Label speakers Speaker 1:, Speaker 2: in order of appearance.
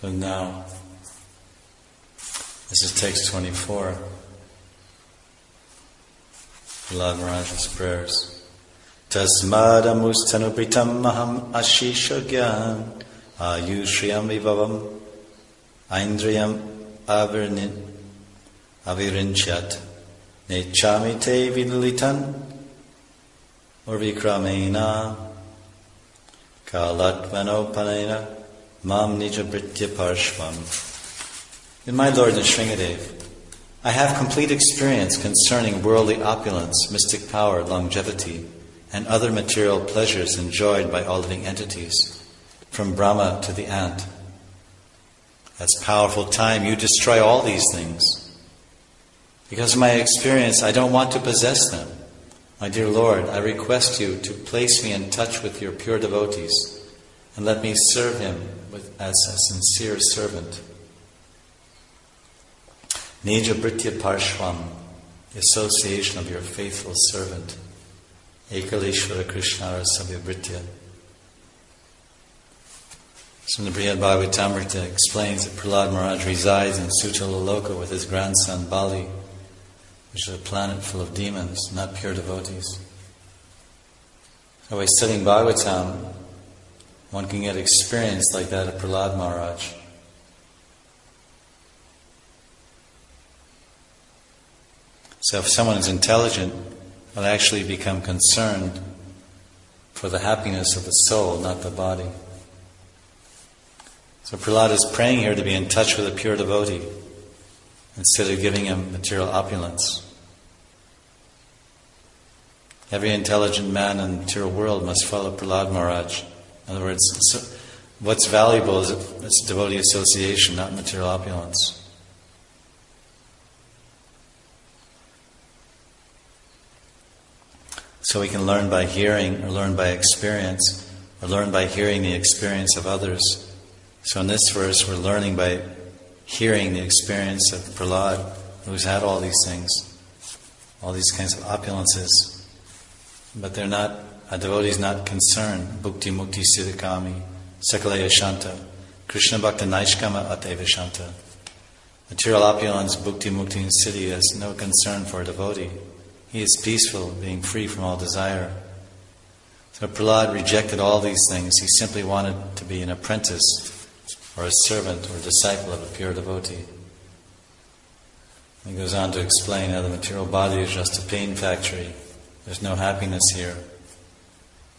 Speaker 1: So now, this is text 24. Prahlad Maharaj's prayers. Tasmad amustanupritam maham ashishagyan ayushriyam vivavam aindriyam avirinchyat nechami te vidulitan urvikramena kalatmanopanena mam nijabritya parshvam. In my Lord Nrsingadev, I have complete experience concerning worldly opulence, mystic power, longevity, and other material pleasures enjoyed by all living entities, from Brahma to the ant. As powerful time, you destroy all these things. Because of my experience, I don't want to possess them. My dear Lord, I request you to place me in touch with your pure devotees and let me serve him as a sincere servant. Nija Britya Parshvam, the association of your faithful servant. Ekaleshwara Krishnara Sabya Britya. So the Brihad Bhagavatamrita explains that Prahlad Maharaj resides in Sutalaloka with his grandson Bali, which is a planet full of demons, not pure devotees. So by studying Bhagavatam, one can get experience like that of Prahlad Maharaj. So if someone is intelligent, will actually become concerned for the happiness of the soul, not the body. So Prahlad is praying here to be in touch with a pure devotee instead of giving him material opulence. Every intelligent man in the material world must follow Prahlad Maharaj. In other words, what's valuable is devotee association, not material opulence. So we can learn by hearing, or learn by experience, or learn by hearing the experience of others. So in this verse, we're learning by hearing the experience of Prahlad, who's had all these things, all these kinds of opulences. But they're not, a devotee is not concerned. Bhukti mukti siddhikami, sakalaya shanta, Krishna bhakta naishkama ateva shanta. Material opulence, bhukti mukti and siddhi has no concern for a devotee. He is peaceful, being free from all desire. So Prahlad rejected all these things. He simply wanted to be an apprentice, or a servant, or a disciple of a pure devotee. He goes on to explain how the material body is just a pain factory. There's no happiness here.